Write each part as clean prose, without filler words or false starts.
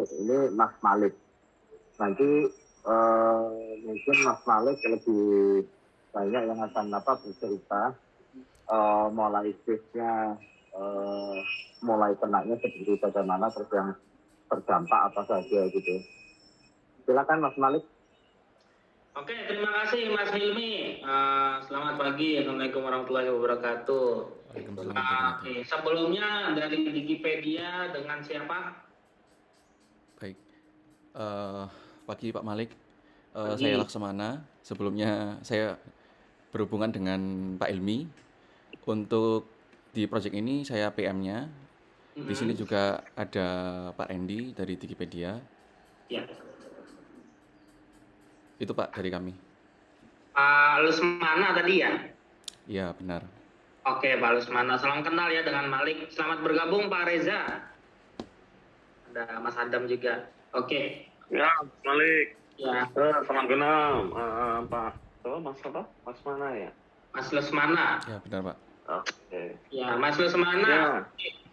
ini Mas Malik. Nanti mungkin Mas Malik lebih banyak yang akan bercerita mulai stage-nya, mulai kenanya seperti bagaimana, terus yang terdampak apa saja gitu. Silakan Mas Malik. Oke, terima kasih Mas Hilmi. Selamat pagi, Assalamualaikum warahmatullahi wabarakatuh. Oke, sebelumnya dari Wikipedia dengan siapa? Baik, pagi Pak Malik. Pagi. Saya Laksamana. Sebelumnya saya berhubungan dengan Pak Ilmi. Untuk di proyek ini saya PM-nya. Di sini juga ada Pak Randy dari Wikipedia. Ya. Itu Pak dari kami. Pak Lusmana tadi ya? Iya benar. Oke Pak Lusmana, salam kenal ya dengan Malik. Selamat bergabung Pak Reza. Ada Mas Adam juga. Oke. Ya, Malik. Ya. Salam kenal, Pak. Mas apa? Mas mana ya? Mas Lusmana. Ya benar Pak. Oke. Ya, Mas Lusmana. Ya,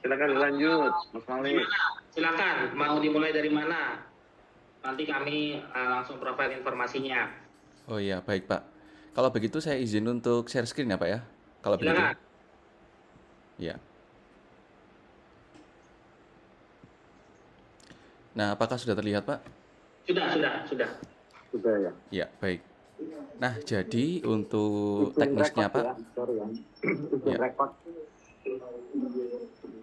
silakan dilanjut, Mas Malik. Silakan, mau dimulai dari mana? Nanti kami langsung provide informasinya. Oh iya, baik Pak. Kalau begitu saya izin untuk share screen ya Pak ya. Kalau begitu. Ya. Nah, apakah sudah terlihat Pak? Sudah. Sudah ya. Ya, baik. Nah, jadi untuk teknisnya Pak. Ya. Record.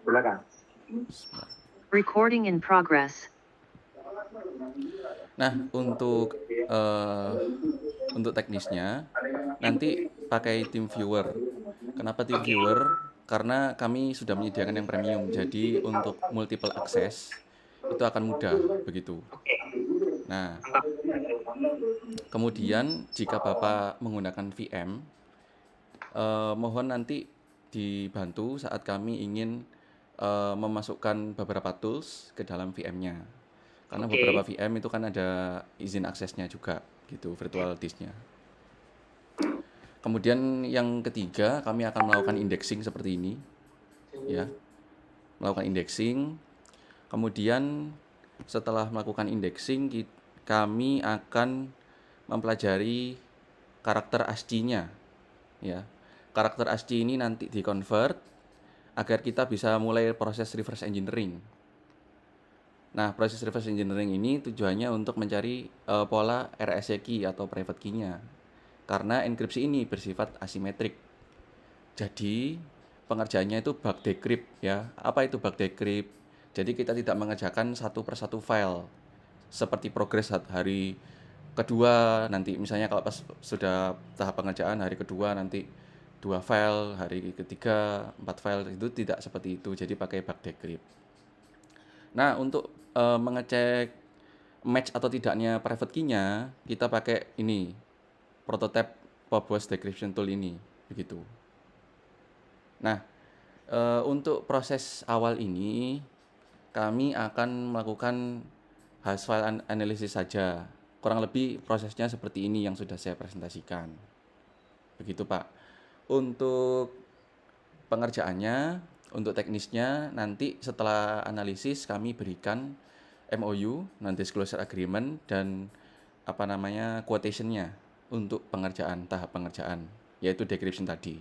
Silakan. Recording in progress. Nah, untuk teknisnya nanti pakai TeamViewer. Kenapa TeamViewer? Karena kami sudah menyediakan yang premium. Jadi untuk multiple access itu akan mudah begitu. Nah, kemudian jika Bapak menggunakan VM, mohon nanti dibantu saat kami ingin memasukkan beberapa tools ke dalam VM-nya. Karena beberapa VM itu kan ada izin aksesnya juga gitu, virtual disk-nya. Kemudian yang ketiga, kami akan melakukan indexing seperti ini. Ya. Melakukan indexing. Kemudian setelah melakukan indexing, kami akan mempelajari karakter ASCII-nya. Ya. Karakter ASCII ini nanti di-convert agar kita bisa mulai proses reverse engineering. Nah, proses reverse engineering ini tujuannya untuk mencari pola RSA key atau private key-nya. Karena enkripsi ini bersifat asimetrik. Jadi, pengerjaannya itu bug decrypt ya. Apa itu bug decrypt? Jadi kita tidak mengerjakan satu persatu file. Seperti progres hari kedua, nanti misalnya kalau pas sudah tahap pengerjaan hari kedua nanti 2 file, hari ketiga 4 file, itu tidak seperti itu. Jadi pakai bug decrypt. Nah, untuk mengecek match atau tidaknya private key-nya, kita pakai ini, prototype Phobos decryption tool ini, begitu. Nah, untuk proses awal ini, kami akan melakukan hash file analysis saja. Kurang lebih prosesnya seperti ini yang sudah saya presentasikan. Begitu, Pak. Untuk pengerjaannya, untuk teknisnya, nanti setelah analisis kami berikan MOU, non-disclosure agreement, dan quotation-nya untuk pengerjaan, tahap pengerjaan, yaitu decryption tadi.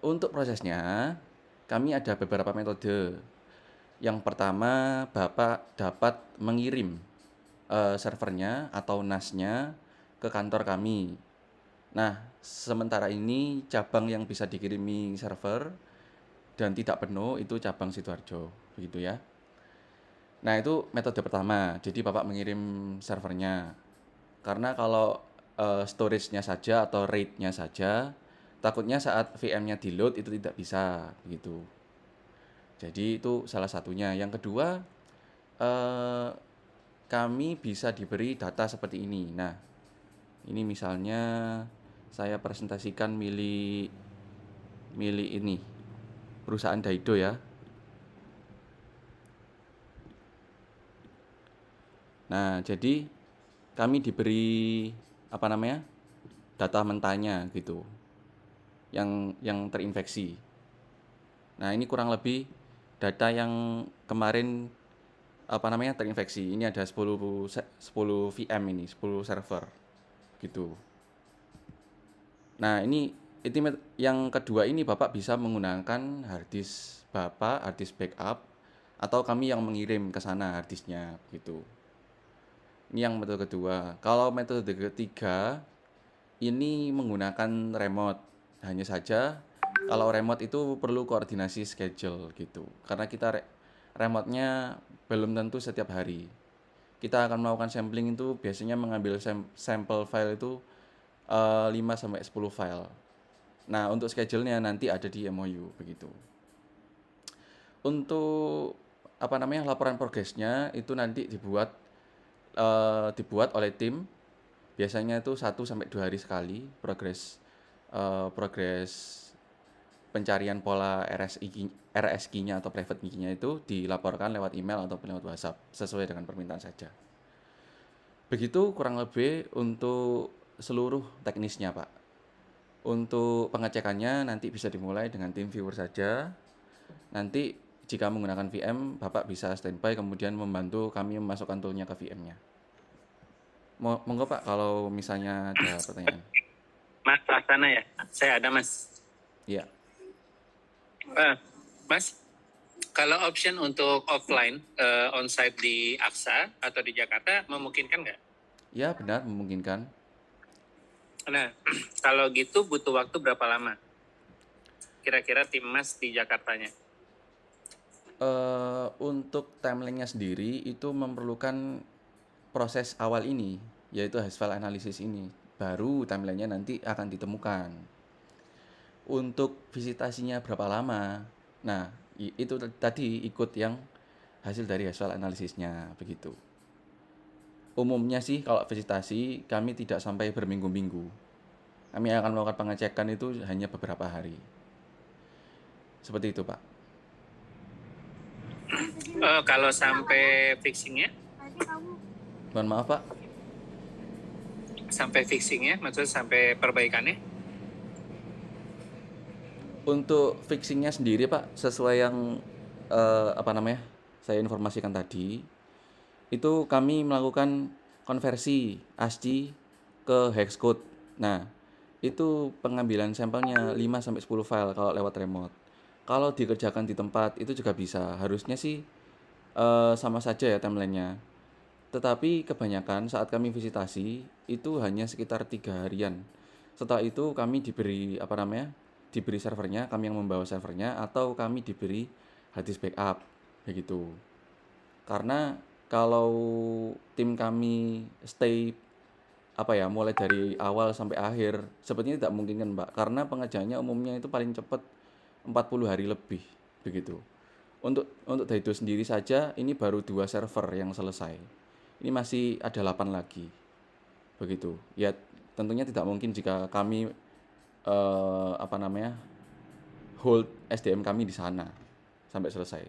Untuk prosesnya, kami ada beberapa metode. Yang pertama, Bapak dapat mengirim servernya atau NAS-nya ke kantor kami. Nah, sementara ini cabang yang bisa dikirimi server dan tidak penuh itu cabang Sidoarjo, begitu ya. Nah, itu metode pertama. Jadi Bapak mengirim servernya. Karena kalau storage-nya saja atau RAID-nya saja, takutnya saat VM-nya di-load itu tidak bisa, begitu. Jadi itu salah satunya. Yang kedua, kami bisa diberi data seperti ini. Nah, ini misalnya saya presentasikan milik ini, perusahaan Daido ya. Nah, jadi kami diberi data mentahnya gitu, yang terinfeksi. Nah, ini kurang lebih data yang kemarin terinfeksi. Ini ada 10 VM ini, 10 server gitu. Nah, ini yang kedua ini Bapak bisa menggunakan harddisk Bapak, harddisk backup atau kami yang mengirim ke sana harddisknya gitu. Ini yang metode kedua. Kalau metode ketiga ini menggunakan remote. Hanya saja kalau remote itu perlu koordinasi schedule gitu. Karena kita remote-nya belum tentu setiap hari. Kita akan melakukan sampling itu biasanya mengambil sampel file itu 5 sampai 10 file. Nah, untuk schedule-nya nanti ada di MOU begitu. Untuk laporan progresnya itu nanti dibuat oleh tim. Biasanya itu 1 sampai 2 hari sekali progres pencarian pola RS key-nya atau private key-nya itu dilaporkan lewat email atau lewat WhatsApp sesuai dengan permintaan saja. Begitu kurang lebih untuk seluruh teknisnya, Pak. Untuk pengecekannya nanti bisa dimulai dengan tim viewer saja. Nanti jika menggunakan VM, Bapak bisa standby kemudian membantu kami memasukkan toolnya ke VM-nya. Monggo Pak, kalau misalnya ada pertanyaan. Mas Laksana ya? Saya ada Mas. Iya. Mas, kalau option untuk offline onsite di AXA atau di Jakarta memungkinkan nggak? Ya benar, memungkinkan. Nah, kalau gitu butuh waktu berapa lama? Kira-kira tim Mas di Jakartanya? Untuk timeline-nya sendiri itu memerlukan proses awal ini, yaitu hash file analysis ini. Baru timeline-nya nanti akan ditemukan. Untuk visitasinya berapa lama? Nah, itu tadi ikut yang hasil dari hash file analisisnya, begitu. Umumnya sih kalau visitasi kami tidak sampai berminggu-minggu. Kami akan melakukan pengecekan itu hanya beberapa hari. Seperti itu, Pak. Kalau sampai fixingnya? Mohon maaf, Pak. Sampai fixingnya, maksudnya sampai perbaikannya? Untuk fixingnya sendiri, Pak, sesuai yang saya informasikan tadi, itu kami melakukan konversi ASCII ke hexcode. Nah, itu pengambilan sampelnya 5 sampai 10 file kalau lewat remote. Kalau dikerjakan di tempat itu juga bisa. Harusnya sih sama saja ya timelinenya. Tetapi kebanyakan saat kami visitasi itu hanya sekitar 3 harian. Setelah itu kami diberi diberi servernya, kami yang membawa servernya, atau kami diberi harddisk backup begitu. Karena kalau tim kami stay mulai dari awal sampai akhir sepertinya tidak mungkin kan, Mbak, karena pengerjaannya umumnya itu paling cepat 40 hari lebih begitu. Untuk Daido sendiri saja ini baru 2 server yang selesai. Ini masih ada 8 lagi. Begitu. Ya tentunya tidak mungkin jika kami hold SDM kami di sana sampai selesai.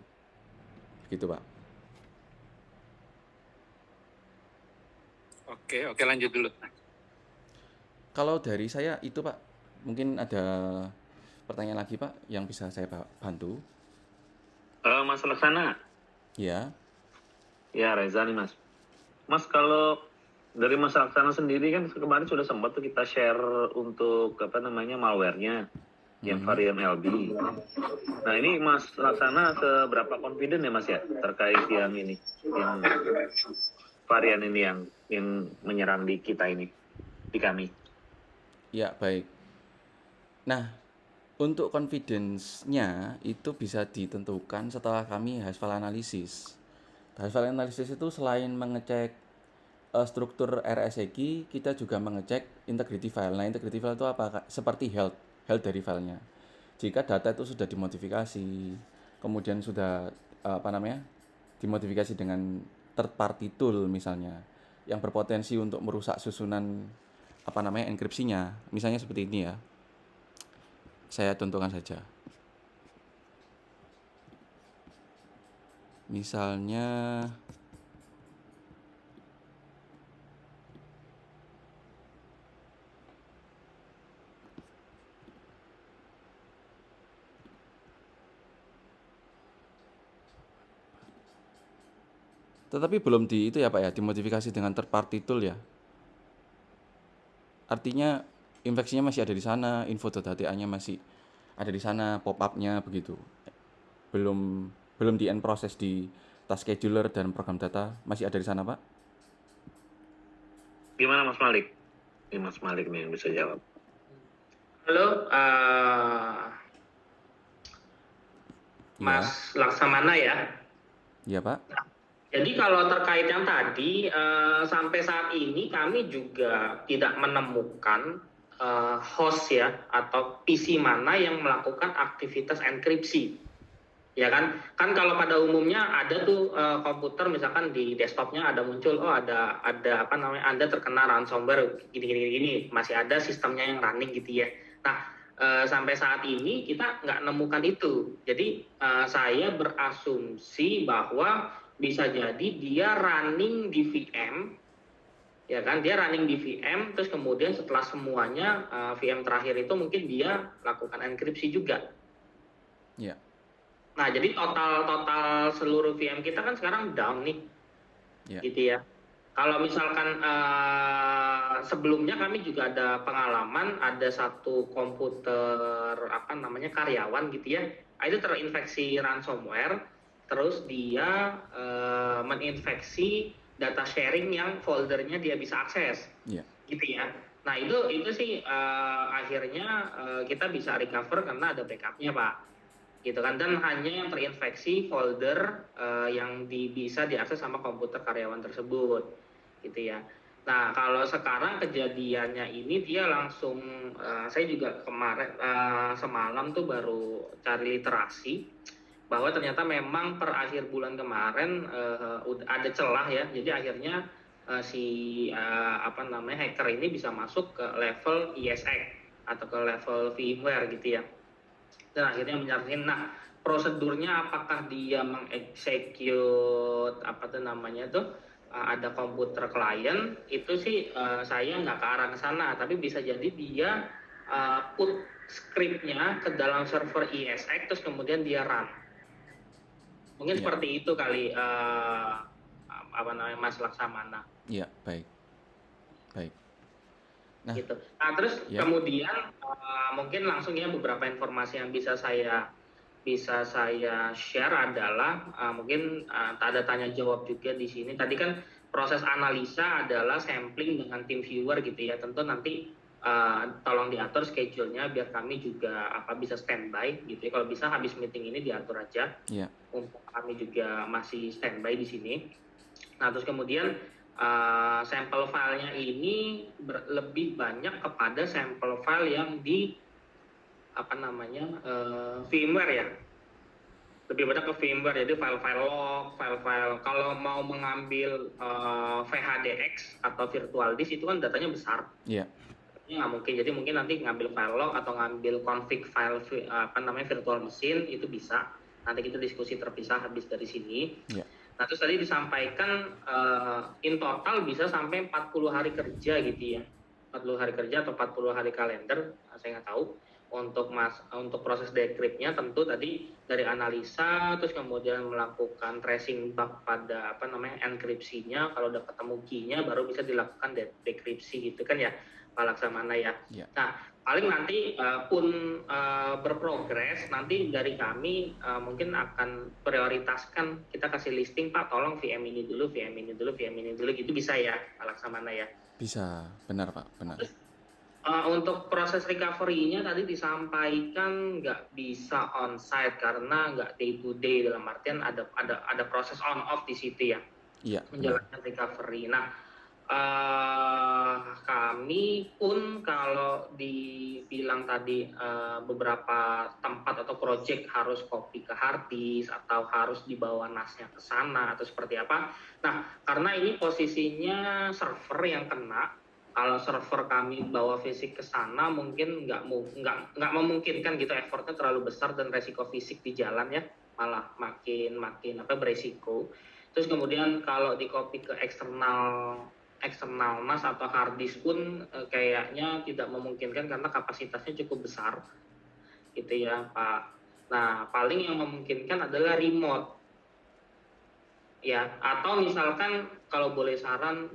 Begitu, Pak. Oke, lanjut dulu. Kalau dari saya itu, Pak. Mungkin ada pertanyaan lagi, Pak, yang bisa saya bantu? Mas Laksana. Ya. Ya, Reza nih, Mas. Mas, kalau dari Mas Laksana sendiri kan kemarin sudah sempat tuh kita share untuk malware-nya yang varian LB. Nah, ini Mas Laksana seberapa confident ya, Mas ya, terkait yang ini, yang varian ini yang menyerang di kita ini, di kami. Ya, baik. Nah, untuk confidence-nya itu bisa ditentukan setelah kami hash file analysis. Hash file analysis itu selain mengecek struktur RSA-key, kita juga mengecek integrity file. Nah, integrity file itu apa? Seperti health dari filenya. Jika data itu sudah dimodifikasi, kemudian sudah dimodifikasi dengan third party tool misalnya, yang berpotensi untuk merusak susunan enkripsinya, misalnya seperti ini ya. Saya contohkan saja. Misalnya Tetapi belum di itu ya Pak ya, dimodifikasi dengan third party tool ya. Artinya infeksinya masih ada di sana, info.hta-nya masih ada di sana, pop-up-nya begitu. Belum belum di end proses di task scheduler dan program data, masih ada di sana Pak? Gimana Mas Malik? Ini Mas Malik nih yang bisa jawab. Halo, Iya, Mas Laksamana ya. iya Pak. Jadi kalau terkait yang tadi, sampai saat ini kami juga tidak menemukan host ya atau PC mana yang melakukan aktivitas enkripsi. Ya kan? Kan kalau pada umumnya ada tuh komputer misalkan di desktopnya ada muncul, oh ada apa namanya, Anda terkena ransomware gini, masih ada sistemnya yang running gitu ya. Nah, sampai saat ini kita nggak nemukan itu. Jadi saya berasumsi bahwa bisa jadi dia running di VM, ya kan? Dia running di VM, terus kemudian setelah semuanya VM terakhir itu mungkin dia lakukan enkripsi juga. Iya. Nah, jadi total seluruh VM kita kan sekarang down nih, Iya. gitu ya. Kalau misalkan sebelumnya kami juga ada pengalaman, ada satu komputer apa namanya karyawan gitu ya, itu terinfeksi ransomware, terus dia meninfeksi data sharing yang foldernya dia bisa akses, Iya. gitu ya. Nah itu sih akhirnya kita bisa recover karena ada backupnya Pak, gitu kan, dan hanya yang terinfeksi folder yang bisa diakses sama komputer karyawan tersebut, gitu ya. Nah kalau sekarang kejadiannya ini dia langsung saya juga kemarin semalam tuh baru cari literasi bahwa ternyata memang per akhir bulan kemarin ada celah ya, jadi akhirnya si apa namanya hacker ini bisa masuk ke level ESX atau ke level VMware gitu ya. Dan akhirnya menyerahkan. Nah, prosedurnya apakah dia mengeksekut apa tuh namanya tuh ada komputer klien, itu sih saya nggak ke arah ke sana, tapi bisa jadi dia put scriptnya ke dalam server ESX terus kemudian dia run. Mungkin Iya. seperti itu kali apa namanya Mas Laksamana. Iya, baik. Baik. Nah, Gitu. Nah, terus ya. kemudian mungkin langsung ya beberapa informasi yang bisa saya share adalah mungkin ada tanya jawab juga di sini. Tadi kan proses analisa adalah sampling dengan tim viewer gitu ya. Tentu nanti tolong diatur schedule-nya biar kami juga bisa standby gitu ya. Kalau bisa habis meeting ini diatur aja. Iya. Untuk kami juga masih standby di sini. Nah, terus kemudian sampel filenya ini lebih banyak kepada sampel file yang di apa namanya VMware ya, lebih banyak ke VMware, jadi file-file log, file-file kalau mau mengambil VHDX atau virtual disk itu kan datanya besar. Iya. Nggak mungkin, jadi mungkin nanti ngambil file log atau ngambil config file apa namanya virtual machine itu bisa. Nanti kita diskusi terpisah habis dari sini. Iya. Nah, terus tadi disampaikan in total bisa sampai 40 hari kerja gitu ya. 40 hari kerja atau 40 hari kalender, saya nggak tahu. Untuk proses decrypt-nya tentu tadi dari analisa, terus kemudian melakukan tracing bug pada apa namanya enkripsinya, kalau udah ketemu key-nya baru bisa dilakukan dekripsi gitu kan ya Pak Laksamana ya. Iya. Nah, paling nanti pun berprogres, nanti dari kami mungkin akan prioritaskan, kita kasih listing Pak, tolong VM ini dulu, VM ini dulu, VM ini dulu, gitu bisa ya Pak Laksamana ya. Bisa, benar Pak, benar. Untuk proses recovery-nya tadi disampaikan nggak bisa on-site karena nggak day to day, dalam artian ada proses on-off di situ ya, Iya. menjalankan recovery. Nah, kami pun kalau dibilang tadi beberapa tempat atau project harus copy ke hard disk atau harus dibawa NAS-nya ke sana atau seperti apa. Nah, karena ini posisinya server yang kena, kalau server kami bawa fisik ke sana mungkin nggak memungkinkan gitu, effortnya terlalu besar dan resiko fisik di jalan ya malah makin beresiko. Terus kemudian kalau di copy ke eksternal NAS atau hard disk pun kayaknya tidak memungkinkan karena kapasitasnya cukup besar gitu ya Pak. Nah, paling yang memungkinkan adalah remote ya. Atau misalkan kalau boleh saran,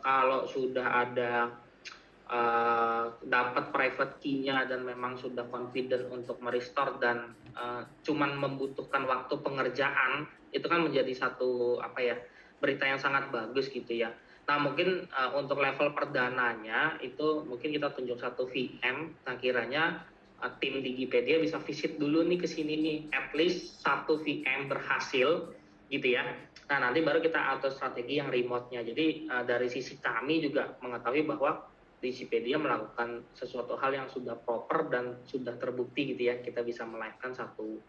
kalau sudah ada dapat private key-nya dan memang sudah confident untuk merestore dan cuman membutuhkan waktu pengerjaan, itu kan menjadi satu apa ya, berita yang sangat bagus gitu ya. Nah mungkin untuk level perdananya itu mungkin kita tunjuk satu VM. Nah kiranya tim Digipedia bisa visit dulu nih ke sini nih, at least satu VM berhasil gitu ya. Nah nanti baru kita atur strategi yang remote-nya. Jadi dari sisi kami juga mengetahui bahwa Digipedia melakukan sesuatu hal yang sudah proper dan sudah terbukti gitu ya, kita bisa melive-kan satu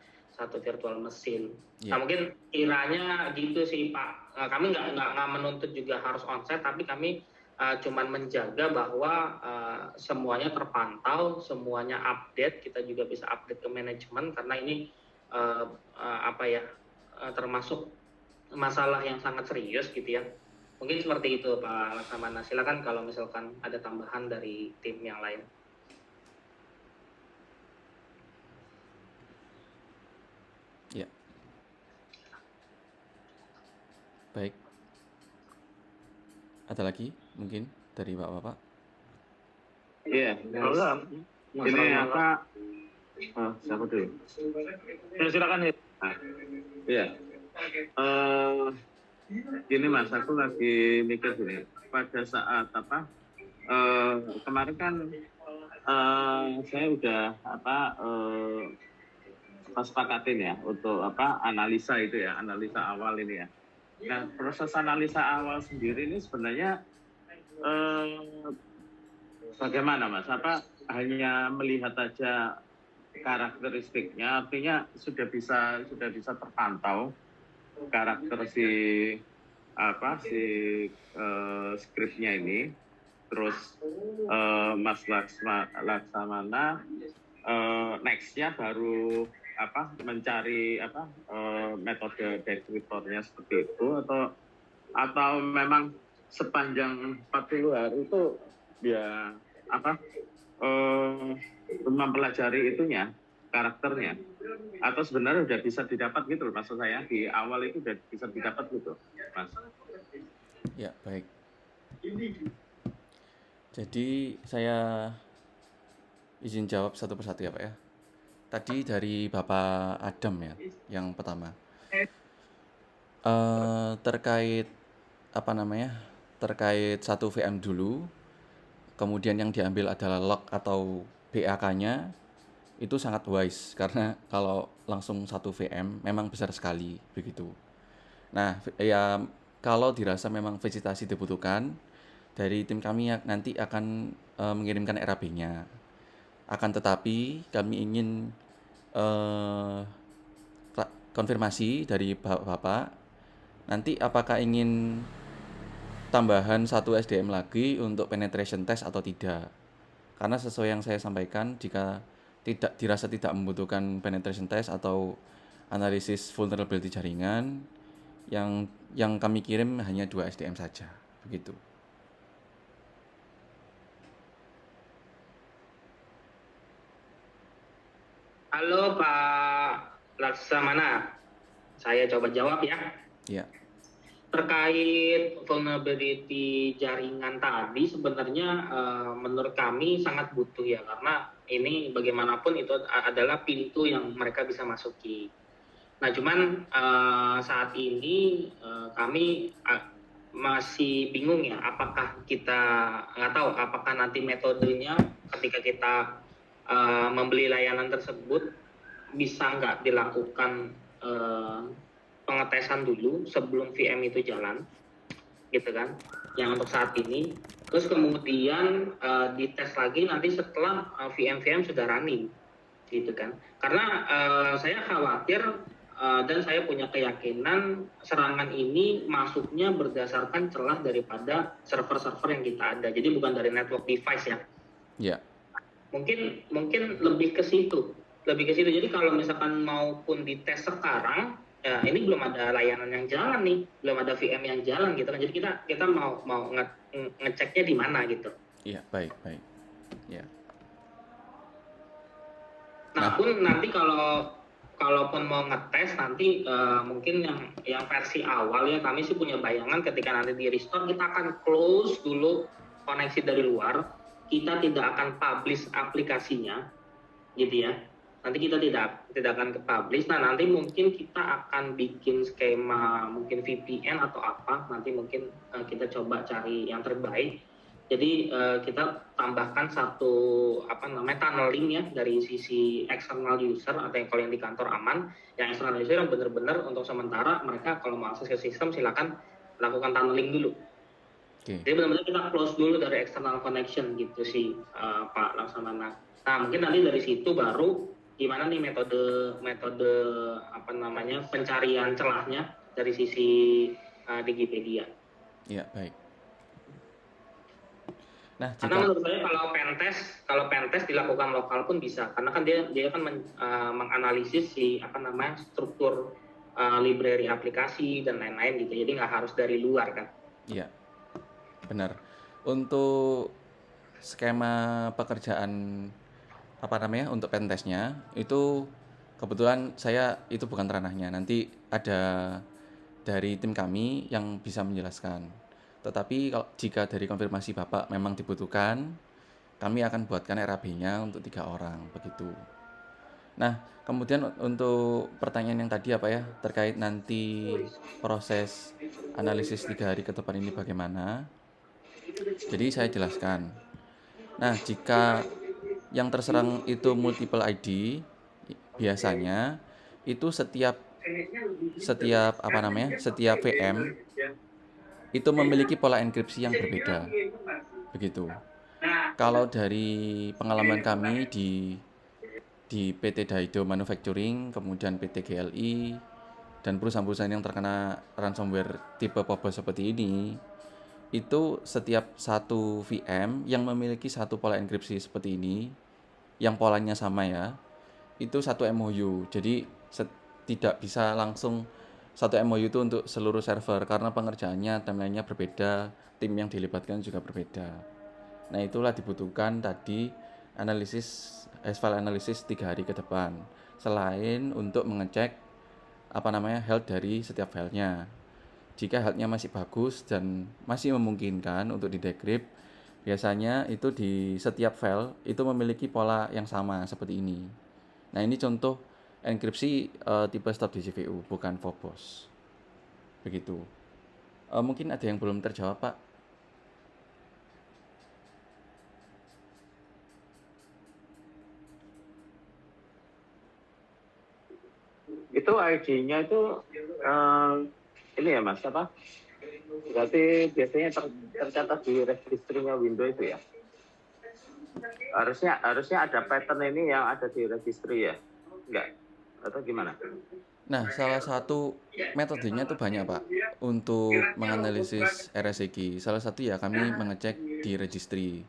virtual mesin. Nah mungkin kiranya gitu sih Pak. Kami nggak menuntut juga harus onsite, tapi kami cuman menjaga bahwa semuanya terpantau, semuanya update, kita juga bisa update ke manajemen karena ini apa ya, termasuk masalah yang sangat serius gitu ya. Mungkin seperti itu Pak Laksamana. Silakan kalau misalkan ada tambahan dari tim yang lain. Ya, baik. Ada lagi mungkin dari Bapak-bapak? Iya, ini apa? Siapa dulu? Ya, silakan ya. Iya. Gini Mas, aku lagi mikir gini. Pada saat apa? Kemarin kan saya udah sepakatin ya untuk analisa itu ya, analisa awal ini ya. Nah, proses analisa awal sendiri ini sebenarnya bagaimana Mas? Apa hanya melihat aja karakteristiknya, artinya sudah bisa terpantau karakter si skripnya ini. Terus Mas Laksamana next-nya baru mencari metode deskriptornya seperti itu, atau memang sepanjang 40 hari itu ya mempelajari itunya, karakternya, atau sebenarnya udah bisa didapat gitu loh, maksud saya di awal itu udah bisa didapat gitu Mas. Ya, baik. Jadi saya izin jawab satu persatu ya Pak ya. Tadi dari Bapak Adam ya, yang pertama. Terkait terkait satu VM dulu, kemudian yang diambil adalah log atau BAK-nya, itu sangat wise karena kalau langsung satu VM memang besar sekali begitu. Nah ya, kalau dirasa memang vegetasi dibutuhkan, dari tim kami nanti akan mengirimkan RAB-nya. Akan tetapi kami ingin konfirmasi dari Bapak, nanti apakah ingin tambahan satu SDM lagi untuk penetration test atau tidak. Karena sesuai yang saya sampaikan, jika dirasa tidak membutuhkan penetration test atau analisis vulnerability jaringan, yang kami kirim hanya 2 SDM saja, begitu. Halo Pak Laksamana, saya coba jawab ya. Ya. Terkait vulnerability jaringan tadi sebenarnya menurut kami sangat butuh ya, karena ini bagaimanapun itu adalah pintu yang mereka bisa masuki. Nah cuman saat ini kami masih bingung ya, apakah kita nggak tahu apakah nanti metodenya ketika kita membeli layanan tersebut bisa nggak dilakukan pengetesan dulu sebelum VM itu jalan, gitu kan? Yang untuk saat ini, terus kemudian dites lagi nanti setelah VM sudah running, gitu kan? Karena saya khawatir dan saya punya keyakinan serangan ini masuknya berdasarkan celah daripada server-server yang kita ada, jadi bukan dari network device ya. Ya. Mungkin lebih ke situ. Jadi kalau misalkan maupun dites sekarang, ya ini belum ada layanan yang jalan nih, belum ada VM yang jalan gitu kan. Jadi kita mau ngeceknya di mana gitu. Iya, baik. Ya. Nah, pun nanti kalau kalaupun mau ngetes nanti mungkin yang versi awal ya, kami sih punya bayangan ketika nanti di restore kita akan close dulu koneksi dari luar, kita tidak akan publish aplikasinya gitu ya. Nanti kita tidak akan ke publish. Nah, nanti mungkin kita akan bikin skema mungkin VPN atau apa, nanti mungkin kita coba cari yang terbaik. Jadi kita tambahkan satu tunneling ya dari sisi external user atau yang kalau yang di kantor aman, yang external user yang benar-benar untuk sementara mereka kalau mau akses ke sistem silakan lakukan tunneling dulu. Oke. Jadi benar-benar kita close dulu dari external connection gitu sih Pak Laksamana. Nah, mungkin nanti dari situ baru gimana nih metode pencarian celahnya dari sisi Digipedia. Iya, baik. Nah, Karena jika menurut saya kalau pentest dilakukan lokal pun bisa, karena kan dia kan menganalisis struktur library aplikasi dan lain-lain gitu. Jadi nggak harus dari luar kan. iya, benar. Untuk skema pekerjaan untuk pentestnya itu kebetulan saya itu bukan ranahnya. Nanti ada dari tim kami yang bisa menjelaskan. Tetapi jika dari konfirmasi Bapak memang dibutuhkan, kami akan buatkan RAB-nya untuk 3 orang begitu. Nah, kemudian untuk pertanyaan yang tadi terkait nanti proses analisis 3 hari ke depan ini bagaimana? Jadi saya jelaskan. Nah, jika yang terserang itu multiple ID, biasanya itu setiap VM itu memiliki pola enkripsi yang berbeda. Begitu. Kalau dari pengalaman kami di PT Daido Manufacturing, kemudian PT GLI dan perusahaan-perusahaan yang terkena ransomware tipe Phobos seperti ini, itu setiap satu VM yang memiliki satu pola enkripsi seperti ini, yang polanya sama ya, itu satu MOU. Jadi tidak bisa langsung satu MOU itu untuk seluruh server karena pengerjaannya, timeline-nya berbeda, tim yang dilibatkan juga berbeda. Nah, itulah dibutuhkan tadi file analisis 3 hari ke depan. Selain untuk mengecek health dari setiap filenya. Jika health-nya masih bagus dan masih memungkinkan untuk di-decrypt, biasanya itu di setiap file itu memiliki pola yang sama seperti ini. Nah, ini contoh enkripsi tipe stop di GPU, bukan Phobos. Begitu. Mungkin ada yang belum terjawab, Pak. Itu ID-nya itu ini ya Mas berarti biasanya tercatat di registrinya Windows itu ya? Harusnya ada pattern ini yang ada di registry ya? Enggak? Atau gimana? Nah, salah satu metodenya itu banyak, Pak, untuk menganalisis RSEG. Salah satu ya kami mengecek di registry.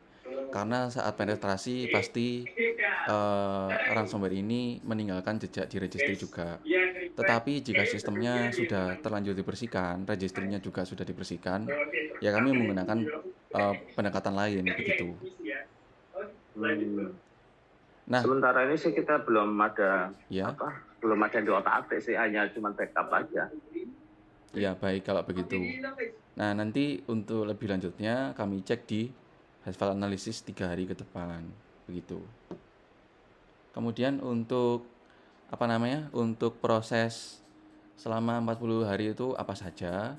Karena saat penetrasi pasti ransomware ini meninggalkan jejak di registry juga. Tetapi jika sistemnya sudah terlanjur dibersihkan, registrinya juga sudah dibersihkan, ya kami menggunakan pendekatan lain begitu. Nah, sementara ini sih kita belum ada ya. Belum ada di otak-atik sih, hanya cuma backup aja. Ya, baik kalau begitu. Nah, nanti untuk lebih lanjutnya kami cek di file analisis 3 hari ke depan begitu. Kemudian untuk untuk proses selama 40 hari itu apa saja?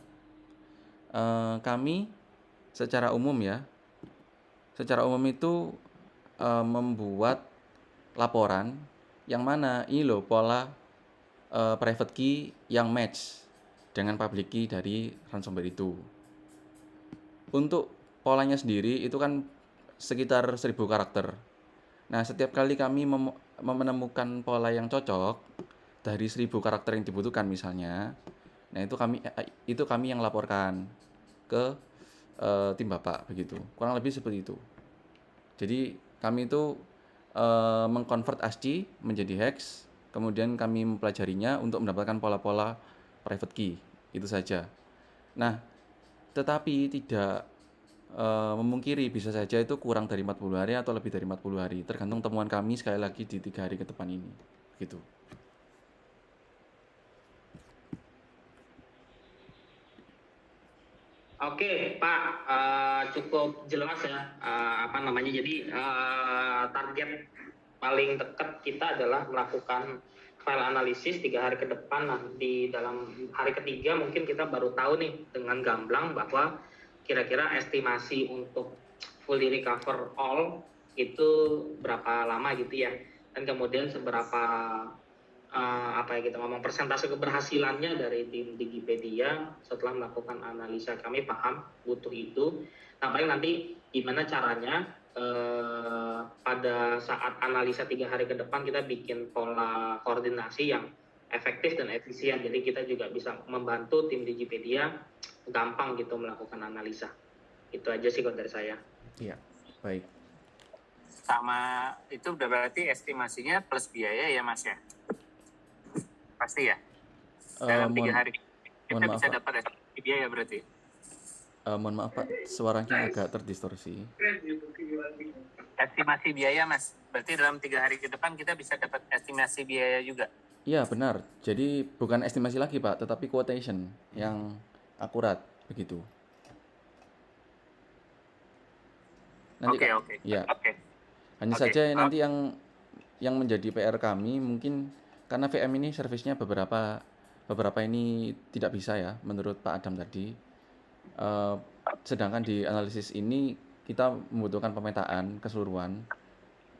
Kami secara umum itu membuat laporan yang mana ini loh pola private key yang match dengan public key dari ransomware itu. Untuk polanya sendiri itu kan sekitar 1000 karakter. Nah, setiap kali kami menemukan pola yang cocok dari 1000 karakter yang dibutuhkan misalnya, nah itu kami yang laporkan ke tim Bapak begitu. Kurang lebih seperti itu. Jadi kami itu mengkonvert ASCII menjadi hex, kemudian kami mempelajarinya untuk mendapatkan pola-pola private key. Itu saja. Nah, tetapi tidak memungkiri bisa saja itu kurang dari 40 hari atau lebih dari 40 hari, tergantung temuan kami sekali lagi di 3 hari ke depan ini gitu. Oke, Pak, cukup jelas ya, apa namanya. Jadi target paling dekat kita adalah melakukan file analisis 3 hari ke depan. Nah, di dalam hari ketiga mungkin kita baru tahu nih dengan gamblang bahwa kira-kira estimasi untuk fully recover all itu berapa lama gitu ya. Dan kemudian seberapa apa ya kita ngomong persentase keberhasilannya dari tim Digipedia setelah melakukan analisa. Kami paham butuh itu. Nah, paling nanti gimana caranya pada saat analisa 3 hari ke depan kita bikin pola koordinasi yang efektif dan efisien. Jadi kita juga bisa membantu tim Digipedia gampang gitu melakukan analisa. Itu aja sih kalau dari saya. Iya, baik. Sama itu udah berarti estimasinya plus biaya ya Mas ya? Pasti ya? Dalam 3 hari kita mohon maaf, bisa Pak. dapat estimasi biaya berarti? Mohon maaf Pak, suaranya agak terdistorsi. Estimasi biaya Mas, berarti dalam 3 hari ke depan kita bisa dapat estimasi biaya juga? Iya benar, jadi bukan estimasi lagi Pak, tetapi quotation yang akurat begitu. Nanti Oke. ya, Oke. hanya Oke. saja nanti yang menjadi PR kami mungkin karena VM ini servisnya beberapa ini tidak bisa ya menurut Pak Adam tadi. Sedangkan di analisis ini kita membutuhkan pemetaan keseluruhan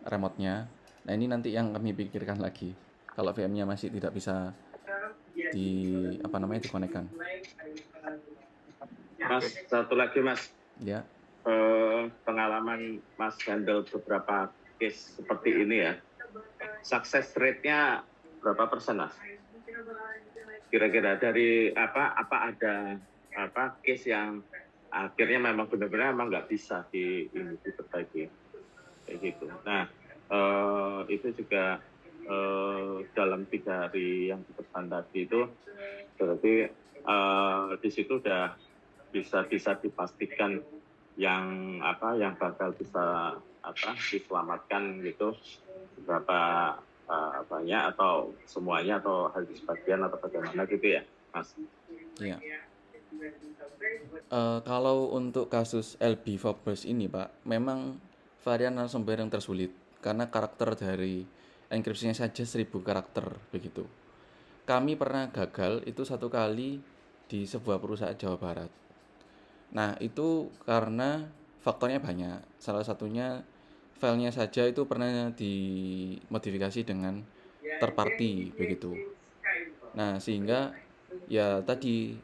remote-nya. Nah ini nanti yang kami pikirkan lagi. Kalau VM-nya masih tidak bisa dikonekkan. Mas, satu lagi Mas, Ya, pengalaman Mas handle beberapa case seperti ini ya, success rate-nya berapa persen Mas? Kira-kira dari apa ada case yang akhirnya memang benar-benar emang nggak bisa diperbaiki kayak gitu. Nah itu juga dalam 3 hari yang di depan tadi itu berarti di situ udah bisa dipastikan yang bakal bisa diselamatkan gitu berapa banyak atau semuanya atau hanya sebagian atau bagaimana gitu ya Mas? iya. Kalau untuk kasus LB Forbes ini Pak, memang varian narasumber yang tersulit karena karakter dari enkripsinya saja 1000 karakter begitu. Kami pernah gagal itu 1 kali di sebuah perusahaan Jawa Barat. Nah itu karena faktornya banyak. Salah satunya filenya saja itu pernah dimodifikasi dengan third party begitu. Nah sehingga ya tadi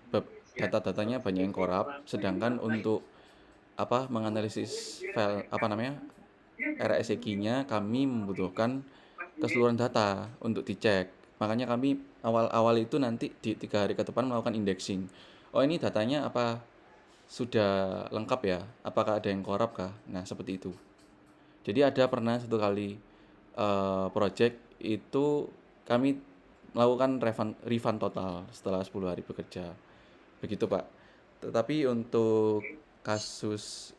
data-datanya banyak yang korup, sedangkan untuk menganalisis file RSA-nya kami membutuhkan keseluruhan data untuk dicek. Makanya kami awal-awal itu nanti di 3 hari ke depan melakukan indexing. Oh ini datanya apa sudah lengkap ya? Apakah ada yang korup kah? Nah seperti itu. Jadi ada pernah 1 kali project itu kami melakukan refund total setelah 10 hari bekerja. Begitu Pak. Tetapi untuk kasus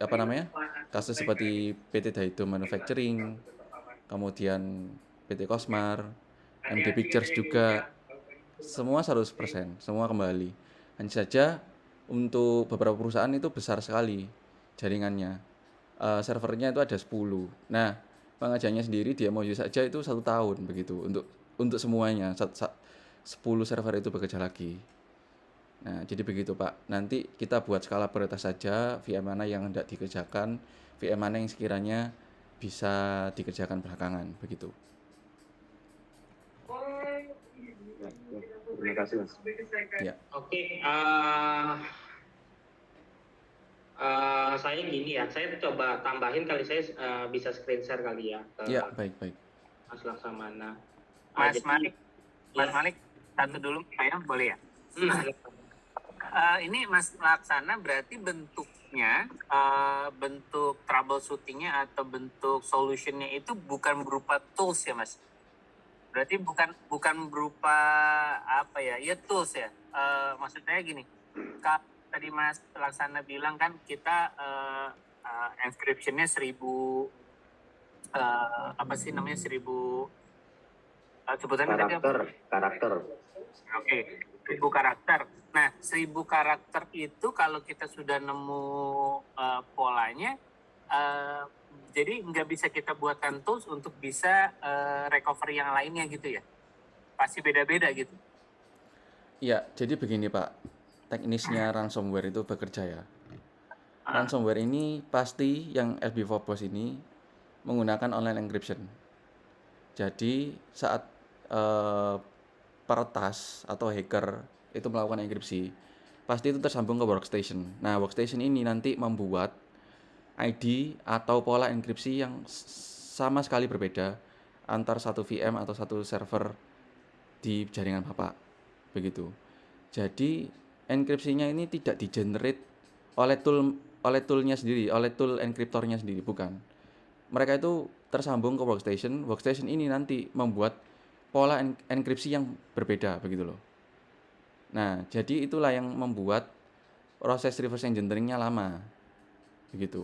kasus seperti PT Daido Manufacturing, kemudian PT Cosmar, MD Pictures juga, semua 100%, semua kembali. Hanya saja untuk beberapa perusahaan itu besar sekali jaringannya. Servernya itu ada 10. Nah, pengajarnya sendiri di MOU saja itu 1 tahun begitu untuk semuanya 10 server itu bekerja lagi. Nah, jadi begitu Pak. Nanti kita buat skala prioritas saja, VM mana yang hendak dikerjakan, VM mana yang sekiranya bisa dikerjakan belakangan, begitu. Terima kasih Mas. Ya. Oke, saya gini ya, saya coba tambahin kali, saya bisa screen share kali ya ke Ya, baik. Mas Laksamana. Mas Malik, satu dulu saya boleh ya? Ini Mas Laksana berarti bentuknya, bentuk troubleshootingnya atau bentuk solutionnya itu bukan berupa tools ya Mas? Berarti bukan berupa apa ya? Ya tools ya. Maksud saya gini, tadi Mas Laksana bilang kan kita encryption-nya 1000 sebutannya tadi apa? Karakter. Oke, 1000 karakter. Nah, 1000 karakter itu kalau kita sudah nemu polanya, jadi nggak bisa kita buatkan tools untuk bisa recovery yang lainnya gitu ya? Pasti beda-beda gitu. Ya, jadi begini Pak, teknisnya ransomware itu bekerja ya. Ransomware ini pasti yang LB Phobos ini menggunakan online encryption. Jadi saat peretas atau hacker itu melakukan enkripsi, pasti itu tersambung ke workstation. Nah, workstation ini nanti membuat ID atau pola enkripsi yang sama sekali berbeda antar satu VM atau satu server di jaringan Bapak. Begitu. Jadi enkripsinya ini tidak di-generate oleh toolnya sendiri, oleh tool enkriptornya sendiri, bukan. Mereka itu tersambung ke workstation. Workstation ini nanti membuat pola enkripsi yang berbeda, begitu loh. Nah, jadi itulah yang membuat proses reverse engineering-nya lama. Begitu.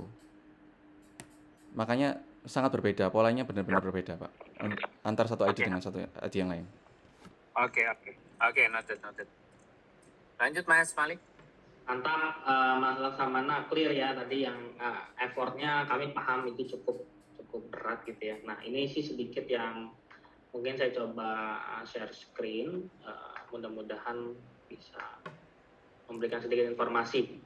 Makanya sangat berbeda, polanya benar-benar berbeda, Pak. Antar satu ID dengan satu ID yang lain. Oke, noted. Lanjut Mas Malik. Mantap, Mas Laksamana, clear ya tadi yang effortnya kami paham itu cukup berat gitu ya. Nah ini sih sedikit yang mungkin saya coba share screen, mudah-mudahan bisa memberikan sedikit informasi.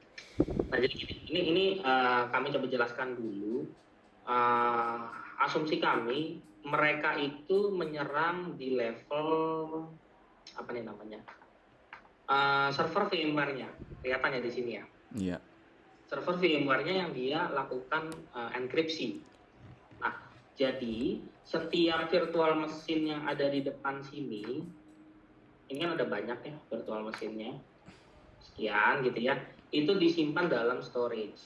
Nah jadi ini kami coba jelaskan dulu. Asumsi kami mereka itu menyerang di level apa nih namanya? Server VMware-nya, kelihatannya di sini ya. Iya. Server VMware-nya yang dia lakukan enkripsi. Nah, jadi setiap virtual mesin yang ada di depan sini, ini kan ada banyak ya virtual mesinnya, sekian gitu ya, itu disimpan dalam storage.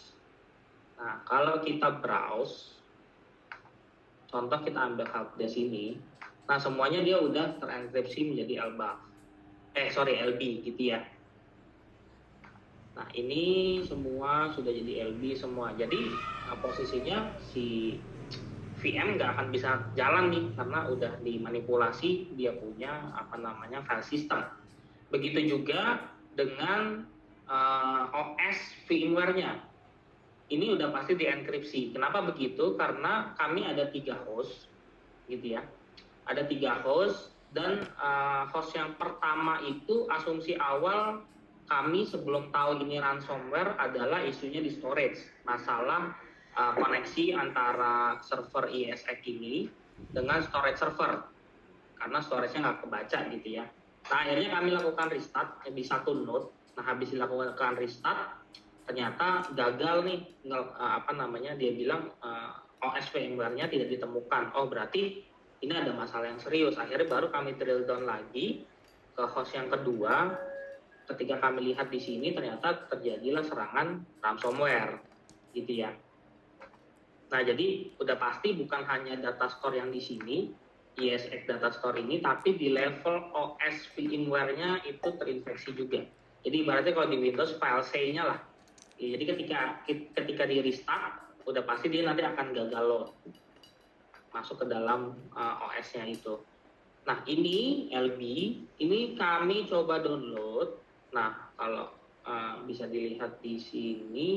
Nah, kalau kita browse, contoh kita ambil helpdesk ini, nah semuanya dia udah terenkripsi menjadi LB gitu ya. Nah ini semua sudah jadi LB semua. Jadi posisinya si VM nggak akan bisa jalan nih karena udah dimanipulasi dia punya file system. Begitu juga dengan OS VMware-nya. Ini udah pasti dienkripsi. Kenapa begitu? Karena kami ada 3 host, gitu ya. Ada 3 host. Dan host yang pertama itu asumsi awal kami sebelum tahu ini ransomware adalah isunya di storage. Masalah koneksi antara server ESX ini dengan storage server. Karena storage-nya nggak kebaca gitu ya. Nah akhirnya kami lakukan restart di satu node. Nah habis dilakukan restart ternyata gagal nih. Dia bilang OS VMware-nya tidak ditemukan. Oh berarti ini ada masalah yang serius. Akhirnya baru kami drill down lagi ke host yang kedua. Ketika kami lihat di sini ternyata terjadilah serangan ransomware, gitu ya. Nah jadi udah pasti bukan hanya data store yang di sini, ESX data store ini, tapi di level OS VMware-nya itu terinfeksi juga. Jadi ibaratnya kalau di Windows file C-nya lah. Jadi ketika di restart, udah pasti dia nanti akan gagal load masuk ke dalam OS-nya itu. Nah ini LB, ini kami coba download. Nah kalau bisa dilihat di sini,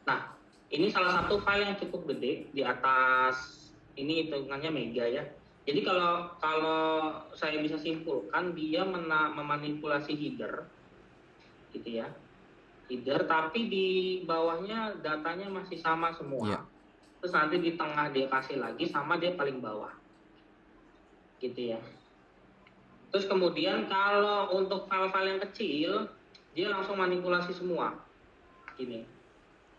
nah ini salah satu file yang cukup gede di atas. Ini hitungannya mega ya. Jadi kalau saya bisa simpulkan dia memanipulasi header, gitu ya. Header, tapi di bawahnya datanya masih sama semua. Yeah. Terus nanti di tengah dia kasih lagi sama dia paling bawah, gitu ya. Terus kemudian kalau untuk file-file yang kecil dia langsung manipulasi semua, gini.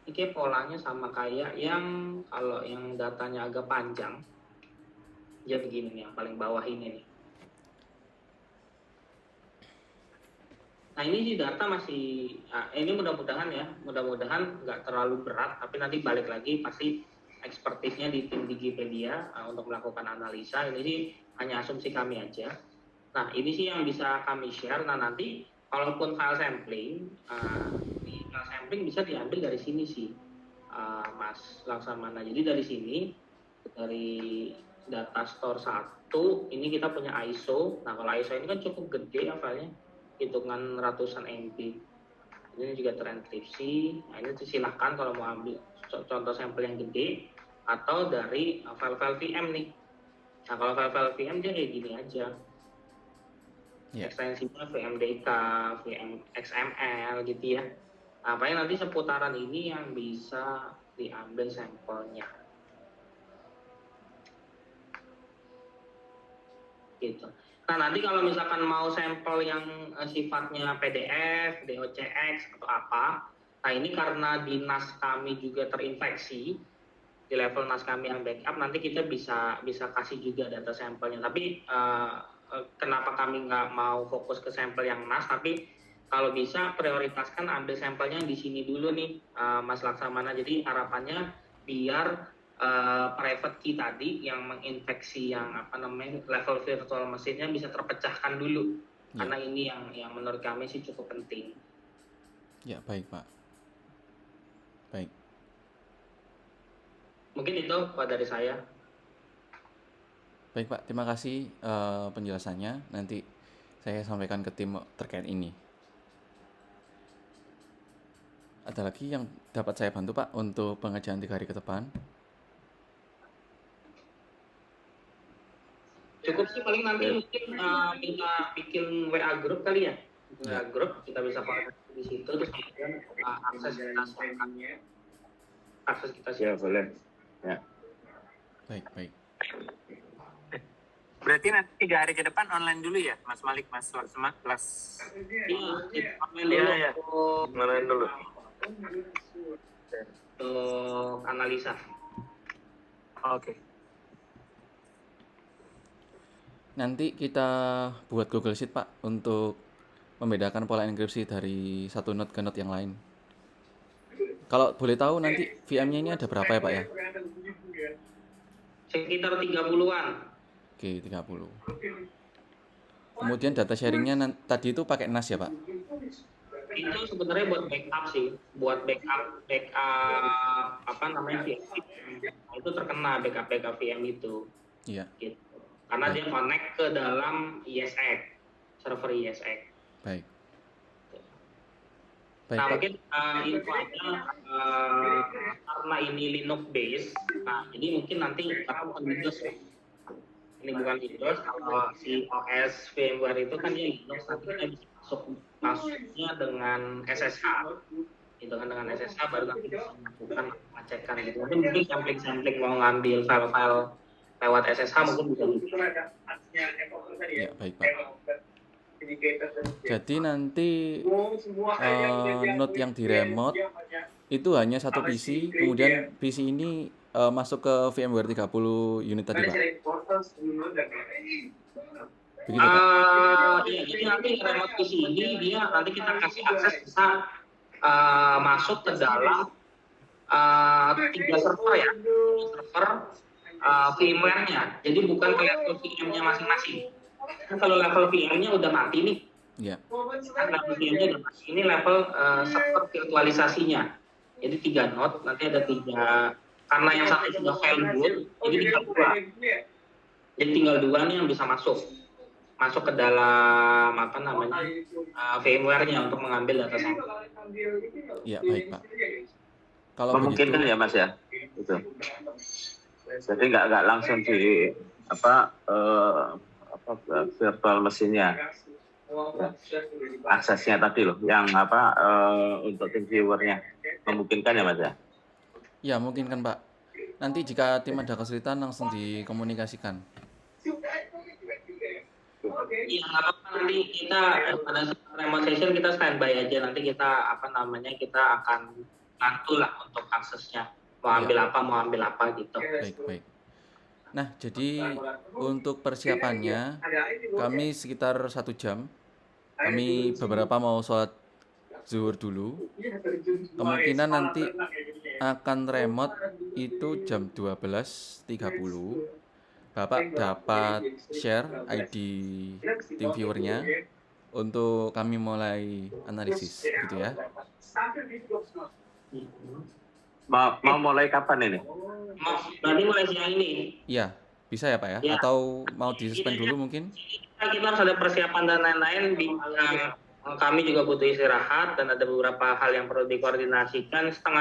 Ini kayak polanya sama kayak yang kalau yang datanya agak panjang, dia begini nih yang paling bawah ini nih. Nah ini sih data masih, ini mudah-mudahan nggak terlalu berat, tapi nanti balik lagi pasti ekspertisnya di tim Digipedia untuk melakukan analisa. Ini sih hanya asumsi kami aja. Nah ini sih yang bisa kami share. Nah nanti kalaupun file sampling, file sampling bisa diambil dari sini sih, Mas Laksamana. Jadi dari sini, dari data store 1, ini kita punya ISO. Nah kalau ISO ini kan cukup gede ya filenya. hitungan ratusan MB. Ini juga terenkripsi. Nah, ini silahkan kalau mau ambil contoh sampel yang gede atau dari file-file VM nih. Nah, kalau file-file VM dia kayak gini aja. Ekstensinya VMDK, VM XML gitu ya. Nah, paling nanti seputaran ini yang bisa diambil sampelnya. Gitu. Nah, nanti kalau misalkan mau sampel yang sifatnya PDF, DOCX atau apa, nah ini karena di NAS kami juga terinfeksi, di level NAS kami yang backup, nanti kita bisa kasih juga data sampelnya. Tapi kenapa kami nggak mau fokus ke sampel yang NAS, tapi kalau bisa prioritaskan ambil sampelnya di sini dulu nih, Mas Laksamana. Jadi harapannya biar private key tadi yang menginfeksi yang level virtual mesinnya bisa terpecahkan dulu. Karena ini yang menurut kami sih cukup penting. Ya, baik Pak. Baik. Mungkin itu Pak dari saya. Baik Pak, terima kasih penjelasannya. Nanti saya sampaikan ke tim terkait ini. Ada lagi yang dapat saya bantu Pak untuk pengerjaan 3 hari ke depan? Cukup sih, paling nanti mungkin kita bikin WA group kali ya. WA group kita bisa pakai di situ, terus kemudian akses kita Ya, boleh. Ya. Berarti nanti 3 hari ke depan online dulu ya, Mas Malik, Mas Laksama, kelas. Iya, online dulu. Online dulu. Untuk analisa. Oke. Nanti kita buat Google Sheet Pak untuk membedakan pola enkripsi dari satu node ke node yang lain. Kalau boleh tahu nanti VM-nya ini ada berapa ya Pak ya? Sekitar 30-an. Oke, 30. Kemudian data sharingnya tadi itu pakai NAS ya Pak? Itu sebenarnya buat backup sih, buat backup VM. Itu terkena backup VM itu. Iya. Gitu. Karena dia connect ke dalam ESX, server ESX. Baik. Nah, mungkin info aja karena ini Linux base. Nah, jadi mungkin nanti karena bukan Windows ya. Ini bukan Windows, kalau si OS VMware itu kan dia Linux, nanti kita bisa masuknya dengan SSH. Gitu kan, dengan SSH baru nanti bisa melakukan pengecekan gitu. Nanti mungkin sampling mau ngambil file-file lewat SSH mungkin bisa gitu. Ya, baik Pak. Jadi nanti node yang di remote itu hanya satu PC, kemudian PC ini masuk ke VMware 30 unit tadi Pak? Begitu Pak? Iya, jadi nanti remote PC ini dia nanti kita kasih akses bisa masuk ke dalam 3 server ya, server VMware-nya. Jadi bukan ke level VM-nya masing-masing. Kan kalau level VM-nya udah mati nih. Iya. Kan level VM-nya udah mati. Ini level server virtualisasinya. Jadi 3 node, nanti ada 3. Karena yang satu sudah fail boot, jadi tinggal 2. Jadi tinggal 2 nih yang bisa masuk ke dalam VMware-nya untuk mengambil data sampel. Iya, baik Pak. Kalau Memungkinkan begitu, ya Mas ya, gitu. Jadi nggak langsung di virtual mesinnya, aksesnya tadi loh, yang untuk tim viewernya, memungkinkan ya Mas ya? ya mungkin kan Pak. Nanti jika tim ada kesulitan langsung dikomunikasikan. Iya, nggak apa-apa, nanti kita pada saat remote session kita standby aja, nanti kita kita akan bantu lah untuk aksesnya, mau ambil apa gitu. Baik. Nah, jadi untuk persiapannya kami sekitar 1 jam. Kami beberapa mau sholat zuhur dulu. Kemungkinan nanti akan remote itu jam 12.30. Bapak dapat share ID tim viewernya untuk kami mulai analisis gitu ya. Mau mulai kapan ini? Berarti mulai siang ini. Iya, bisa ya Pak ya? Ya. Atau mau disuspend dulu mungkin? Kita harus ada persiapan dan lain-lain Kami juga butuh istirahat dan ada beberapa hal yang perlu dikoordinasikan. Setengah